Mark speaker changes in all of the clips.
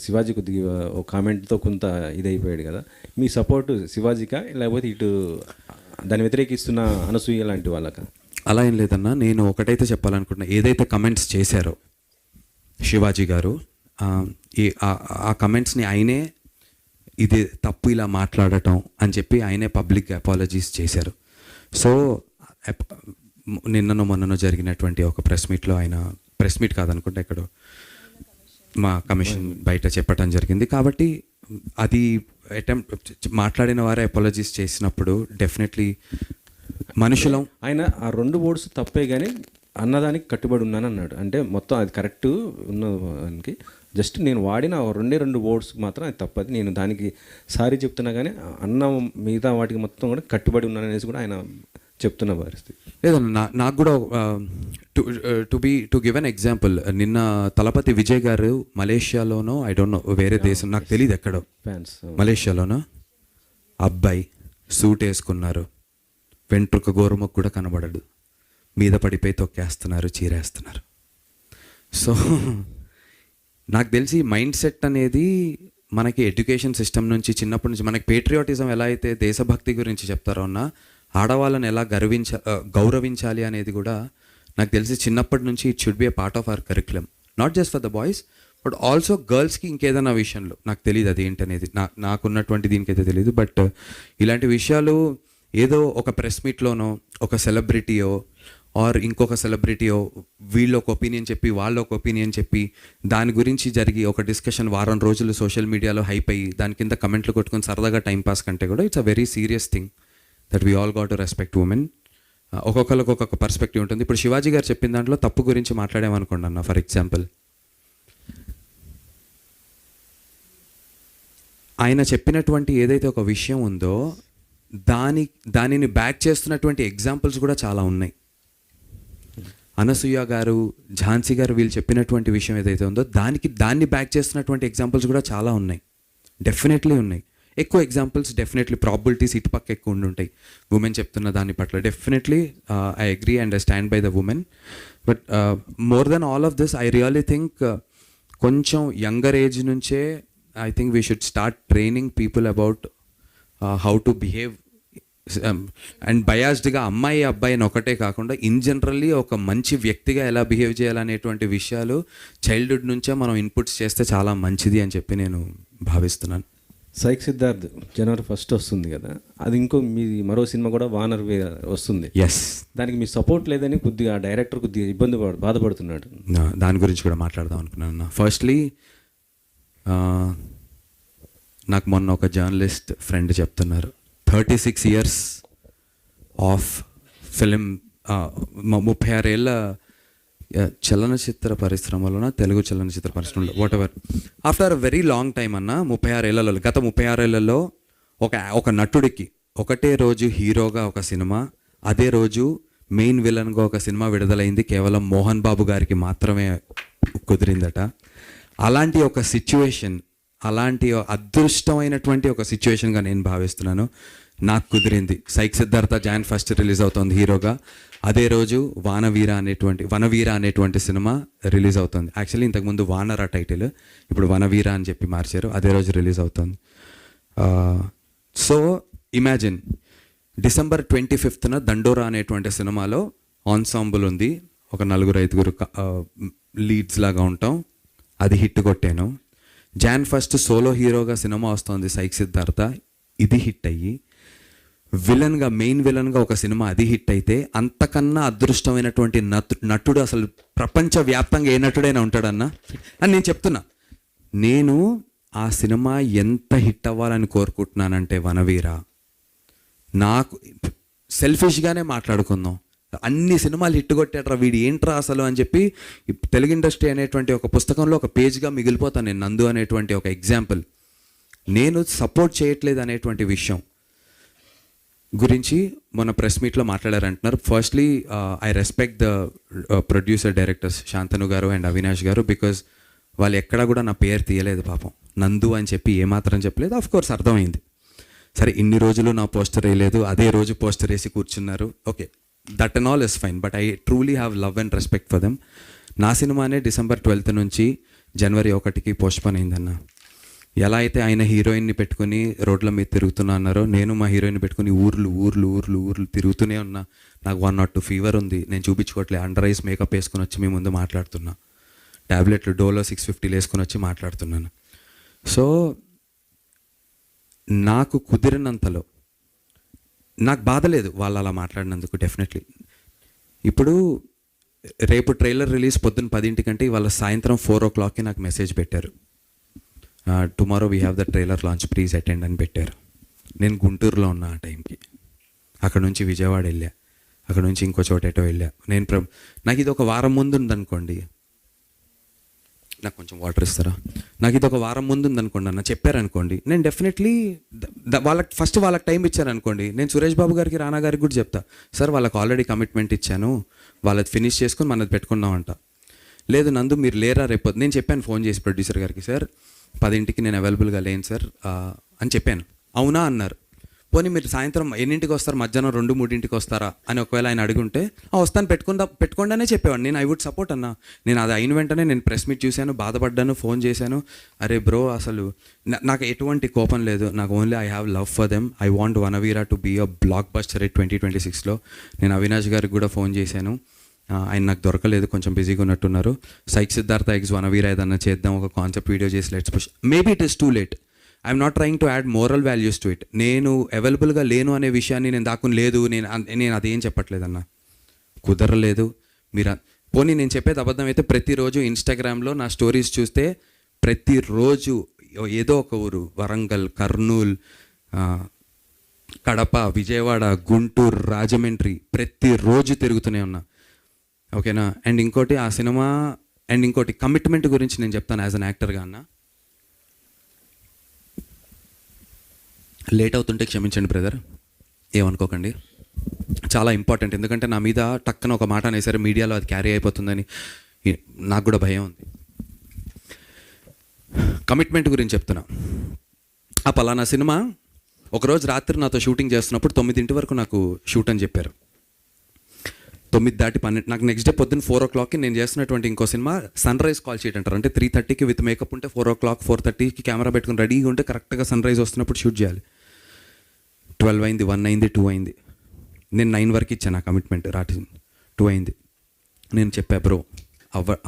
Speaker 1: శివాజీ కొద్దిగా ఒక కామెంట్తో కొంత ఇదైపోయాడు కదా, మీ సపోర్టు శివాజీకా లేకపోతే ఇటు దాన్ని వ్యతిరేకిస్తున్న అనసూయ లాంటి వాళ్ళకా?
Speaker 2: అలా ఏం లేదన్నా, నేను ఒకటైతే చెప్పాలనుకుంటున్నా, ఏదైతే కమెంట్స్ చేశారో శివాజీ గారు, ఆ కమెంట్స్ని ఆయనే ఇది తప్పు ఇలా మాట్లాడటం అని చెప్పి ఆయనే పబ్లిక్ అపాలజీస్ చేశారు. సో నిన్ననో మొన్ననో జరిగినటువంటి ఒక ప్రెస్ మీట్లో ఆయన, ప్రెస్ మీట్ కాదనుకుంటే ఎక్కడో మా కమిషన్ బయట చెప్పడం జరిగింది. కాబట్టి అది మాట్లాడిన వారే అపాలజీస్ చేసినప్పుడు డెఫినెట్లీ మనుషులం.
Speaker 1: ఆయన ఆ 2 వర్డ్స్ తప్పే కానీ అన్నదానికి కట్టుబడి ఉన్నాను అన్నాడు. అంటే మొత్తం అది కరెక్ట్ ఉన్నదానికి, జస్ట్ నేను వాడిన 2 వర్డ్స్ మాత్రం అది తప్పది, నేను దానికి సారీ చెప్తున్నా కానీ అన్న మిగతా వాటికి మొత్తం కూడా కట్టుబడి ఉన్నాను అనేసి కూడా ఆయన చెప్తున్న పరిస్థితి.
Speaker 2: లేదన్నా, నాకు కూడా టు గివ్ అన్ ఎగ్జాంపుల్, నిన్న తలపతి విజయ్ గారు మలేషియాలోనో, ఐ డోంట్ నో వేరే దేశం నాకు తెలియదు ఎక్కడో,
Speaker 1: ఫ్యాన్స్
Speaker 2: మలేషియాలోనో అబ్బాయి సూట్ వేసుకున్నారు, వెంట్రుక గోరుముకు కూడా కనబడడు, మీద పడిపోయి తొక్కేస్తున్నారు, చీరేస్తున్నారు. సో నాకు తెలిసి మైండ్ సెట్ అనేది మనకి ఎడ్యుకేషన్ సిస్టమ్ నుంచి చిన్నప్పటి నుంచి మనకి పేట్రియాటిజం ఎలా అయితే దేశభక్తి గురించి చెప్తారో అన్న, ఆడవాళ్ళని ఎలా గౌరవించాలి అనేది కూడా నాకు తెలిసి చిన్నప్పటి నుంచి it should be a part of our curriculum, not just for the boys but also గర్ల్స్కి. ఇంకేదైనా విషయంలో నాకు తెలియదు అది ఏంటనేది, నాకున్నటువంటి దీనికైతే తెలియదు. బట్ ఇలాంటి విషయాలు ఏదో ఒక ప్రెస్ మీట్లోనో ఒక సెలబ్రిటీయో ఆర్ ఇంకొక సెలబ్రిటీయో వీళ్ళు ఒక ఒపీనియన్ చెప్పి వాళ్ళు ఒక ఒపీనియన్ చెప్పి దాని గురించి జరిగి ఒక డిస్కషన్ వారం రోజులు సోషల్ మీడియాలో హైప్ అయ్యి దాని కింద కమెంట్లు కొట్టుకొని సరదాగా టైంపాస్ కంటే కూడా it's a very serious thing that we all got to respect women. ఒక్కొక్కరికి ఒక్కొక్క పర్స్పెక్టివ్ ఉంటుంది. ఇప్పుడు శివాజీ గారు చెప్పిన దాంట్లో తప్పు గురించి మాట్లాడామనుకోండి అన్న, ఫర్ ఎగ్జాంపుల్ ఆయన చెప్పినటువంటి ఏదైతే ఒక విషయం ఉందో దానిని బ్యాక్ చేస్తున్నటువంటి ఎగ్జాంపుల్స్ కూడా చాలా ఉన్నాయి. అనసూయ గారు, ఝాన్సీ గారు వీళ్ళు చెప్పినటువంటి విషయం ఏదైతే ఉందో దాన్ని బ్యాక్ చేస్తున్నటువంటి ఎగ్జాంపుల్స్ కూడా చాలా ఉన్నాయి, డెఫినెట్లీ ఉన్నాయి. ఎక్కువ ఎగ్జాంపుల్స్ డెఫినెట్లీ ప్రాబిలిటీస్ ఇటుపక్క ఎక్కువ ఉండుంటాయి ఉమెన్ చెప్తున్న దాని పట్ల. Definitely I agree and I stand by the women. But more than all of this I really think కొంచెం యంగర్ ఏజ్ నుంచే I think we should start training people about how to behave and బయాస్డ్గా అమ్మాయి అబ్బాయిని ఒకటే కాకుండా in generally ఒక మంచి వ్యక్తిగా ఎలా బిహేవ్ చేయాలనేటువంటి విషయాలు చైల్డ్హుడ్ నుంచే మనం ఇన్పుట్స్ చేస్తే చాలా మంచిది అని చెప్పి నేను భావిస్తున్నాను.
Speaker 1: సైక్ సిద్ధార్థ్ జనవరి 1 వస్తుంది కదా, అది ఇంకో మీ మరో సినిమా కూడా వానర్ వస్తుంది.
Speaker 2: ఎస్,
Speaker 1: దానికి మీ సపోర్ట్ లేదని కొద్దిగా డైరెక్టర్ కొద్దిగా బాధపడుతున్నాడు.
Speaker 2: దాని గురించి కూడా మాట్లాడదాం అనుకున్నాను. ఫస్ట్లీ నాకు మొన్న ఒక జర్నలిస్ట్ ఫ్రెండ్ చెప్తున్నారు, 36 years ఆఫ్ ఫిలిం, 36 ఏళ్ళ చలనచిత్ర పరిశ్రమలోన, తెలుగు చలనచిత్ర పరిశ్రమలో what ever, after a very long time అన్న, 36 ఏళ్లలో, గత 36 ఏళ్లలో ఒక నటుడికి ఒకటే రోజు హీరోగా ఒక సినిమా, అదే రోజు మెయిన్ విలన్గా ఒక సినిమా విడుదలైంది కేవలం మోహన్ బాబు గారికి మాత్రమే కుదిరిందట. అలాంటి ఒక సిచ్యువేషన్, అలాంటి అదృష్టమైనటువంటి ఒక సిచ్యువేషన్గా నేను భావిస్తున్నాను. నాకు కుదిరింది. సైక్ సిద్ధార్థ Jan 1 రిలీజ్ అవుతుంది హీరోగా, అదే రోజు వనవీర అనేటువంటి సినిమా రిలీజ్ అవుతుంది. యాక్చువల్లీ ఇంతకుముందు వానర టైటిల్, ఇప్పుడు వనవీర అని చెప్పి మార్చారు. అదే రోజు రిలీజ్ అవుతుంది. సో ఇమాజిన్, December 25th దండోరా అనేటువంటి సినిమాలో ఆన్సాంబుల్ ఉంది, ఒక 4-5 లీడ్స్ లాగా ఉంటాం, అది హిట్ కొట్టాను. Jan 1 సోలో హీరోగా సినిమా వస్తుంది సైక్ సిద్ధార్థ, ఇది హిట్ అయ్యి మెయిన్ విలన్గా ఒక సినిమా అది హిట్ అయితే, అంతకన్నా అదృష్టమైనటువంటి నటుడు అసలు ప్రపంచవ్యాప్తంగా ఏ నటుడైనా ఉంటాడన్నా అని నేను చెప్తున్నా. నేను ఆ సినిమా ఎంత హిట్ అవ్వాలని కోరుకుంటున్నానంటే వనవీర, నాకు సెల్ఫిష్గానే మాట్లాడుకుందాం, అన్ని సినిమాలు హిట్ కొట్టాడ్రా వీడు ఏంట్రా అసలు అని చెప్పి తెలుగు ఇండస్ట్రీ అనేటువంటి ఒక పుస్తకంలో ఒక పేజ్గా మిగిలిపోతాను నేను. నందు అనేటువంటి ఒక ఎగ్జాంపుల్. నేను సపోర్ట్ చేయట్లేదు అనేటువంటి విషయం గురించి మొన్న ప్రెస్ మీట్లో మాట్లాడారంటున్నారు. Firstly I respect the producer directors Shantanu గారు అండ్ అవినాష్ గారు, బికాజ్ వాళ్ళు ఎక్కడా కూడా నా పేరు తీయలేదు పాపం. నందు అని చెప్పి ఏమాత్రం చెప్పలేదు. ఆఫ్ కోర్స్ అర్థమైంది, సరే ఇన్ని రోజులు నా పోస్టర్ వేయలేదు, అదే రోజు పోస్టర్ వేసి కూర్చున్నారు, okay, that and all is fine. But I truly have love and respect for them. నా సినిమానే December 12th నుంచి జనవరి 1కి పోస్ట్పోన్ అయిందన్న. ఎలా అయితే ఆయన హీరోయిన్ని పెట్టుకుని రోడ్ల మీద తిరుగుతున్నా అన్నారో, నేను మా హీరోయిన్ పెట్టుకుని ఊర్లు తిరుగుతూనే ఉన్నా. నాకు 102 ఫీవర్ ఉంది, నేను చూపించుకోవట్లే. అండర్ ఐస్ మేకప్ వేసుకుని వచ్చి మీ ముందు మాట్లాడుతున్నా. ట్యాబ్లెట్లు డోలో 650 వేసుకుని వచ్చి మాట్లాడుతున్నాను. సో నాకు కుదిరినంతలో నాకు బాధ లేదు వాళ్ళు అలా మాట్లాడినందుకు. డెఫినెట్లీ ఇప్పుడు రేపు ట్రైలర్ రిలీజ్ పొద్దున్న 10 ఇవాళ సాయంత్రం 4 o'clockకి నాకు మెసేజ్ పెట్టారు, tomorrow we have the trailer launch, please attend అని పెట్టారు. నేను గుంటూరులో ఉన్నా ఆ టైంకి. అక్కడ నుంచి విజయవాడ వెళ్ళా, అక్కడ నుంచి ఇంకో చోట ఎటో వెళ్ళా. నాకు ఇది ఒక వారం ముందు ఉందనుకోండి, నాకు కొంచెం వాటర్ ఇస్తారా, నాకు ఇది ఒక వారం ముందు ఉందనుకోండి అన్న చెప్పారనుకోండి, నేను డెఫినెట్లీ వాళ్ళకి టైం ఇచ్చారనుకోండి, నేను సురేష్ బాబు గారికి రానా గారికి కూడా చెప్తా, సార్ వాళ్ళకి ఆల్రెడీ కమిట్మెంట్ ఇచ్చాను, వాళ్ళది ఫినిష్ చేసుకొని మనది పెట్టుకున్నామంట. లేదు నందు మీరు లేరా రేపు, నేను చెప్పాను ఫోన్ చేసి ప్రొడ్యూసర్ గారికి, సార్ 10ంటికి నేను అవైలబుల్గా లేను సార్ అని చెప్పాను. అవునా అన్నారు. పోనీ మీరు సాయంత్రం ఎన్నింటికి వస్తారు, మధ్యాహ్నం 2-3ంటికి వస్తారా అని ఒకవేళ ఆయన అడుగుంటే వస్తాను పెట్టుకుండానే చెప్పేవాడు. నేను ఐ వుడ్ సపోర్ట్ అన్న. నేను అది అయిన వెంటనే నేను ప్రెస్ మీట్ చూశాను, బాధపడ్డాను, ఫోన్ చేశాను. అరే బ్రో అసలు నాకు ఎటువంటి కోపం లేదు, నాకు only I have love for them. I want Vanaveera to be a blockbuster 2026లో. నేను అవినాష్ గారికి కూడా ఫోన్ చేశాను, ఆయన నాకు దొరకలేదు, కొంచెం బిజీగా ఉన్నట్టున్నారు. సైక్ సిద్ధార్థ ఎక్స్ వనవీరా ఏదన్నా చేద్దాం, ఒక కాన్సెప్ట్ వీడియో చేసి let's push. Maybe it is too late. I'm not trying to add moral values to it. నేను అవైలబుల్గా లేను అనే విషయాన్ని నేను దాక్కుని లేదు, నేను అదేం చెప్పట్లేదన్నా, కుదరలేదు. మీరు పోనీ నేను చెప్పేది అబద్ధం అయితే ప్రతిరోజు ఇన్స్టాగ్రామ్లో నా స్టోరీస్ చూస్తే ప్రతిరోజు ఏదో ఒక ఊరు, వరంగల్, కర్నూలు, కడప, విజయవాడ, గుంటూరు, రాజమండ్రి ప్రతిరోజు తిరుగుతూనే ఉన్నా. ఓకేనా. అండ్ ఇంకోటి ఆ సినిమా అండ్ ఇంకోటి కమిట్మెంట్ గురించి నేను చెప్తాను యాజ్ అన్ యాక్టర్గా అన్న. లేట్ అవుతుంటే క్షమించండి బ్రదర్, ఏమనుకోకండి, చాలా ఇంపార్టెంట్. ఎందుకంటే నా మీద టక్కన ఒక మాట అనేసరి మీడియాలో అది క్యారీ అయిపోతుందని నాకు కూడా భయం ఉంది. కమిట్మెంట్ గురించి చెప్తున్నా. ఆ పలానా సినిమా ఒకరోజు రాత్రి నాతో షూటింగ్ చేస్తున్నప్పుడు 9 వరకు నాకు షూట్ అని చెప్పారు. 9 దాటి 12 నాకు నెక్స్ట్ డే పొద్దున్న 4 o'clockకి నేను చేస్తున్నటువంటి ఇంకో cinema sunrise call sheet అంటారు. అంటే 3:30కి విత్ మేకప్ ఉంటే 4 o'clock 4:30కి కెమెరా పెట్టుకుని రెడీగా ఉంటే కరెక్ట్గా సన్ రైజ్ వస్తున్నప్పుడు షూట్ చేయాలి. 12 అయింది, 1 అయింది, 2 అయింది. నేను 9 వరకు ఇచ్చాను నా కమిట్మెంట్, రాత్రి 2 అయింది. నేను చెప్పా బ్రో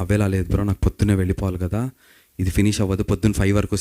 Speaker 2: అవ్వేలా లేదు బ్రో, నాకు పొద్దున్నే వెళ్ళిపోవాలి కదా, ఇది ఫినిష్ అవ్వదు, పొద్దున్న 5 వరకు